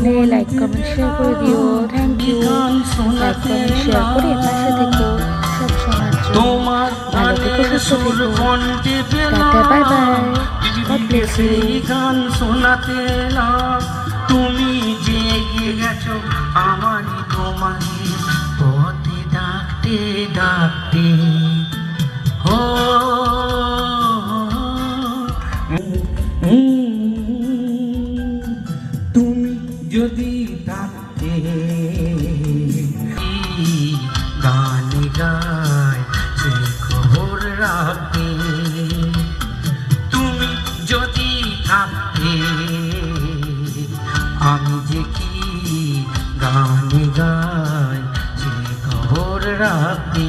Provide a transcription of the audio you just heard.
লাগলে like comment share করে দিও। Thank you. Like comment share করে পাশে থেকো সব শোনার জন্য। ভালো থেকো, সুস্থ থেকো। Tata, bye bye. God bless you. গান শোনাতে না তুমি জেগে গেছো আমারই তোমাকে পথে ডাকতে ডাকতে ও তুমি যদি ডাকতে গান গায় সে খবর রাখতে তুমি যদি থাকতে আমি যে কি গান গাই সে খবর রাখতে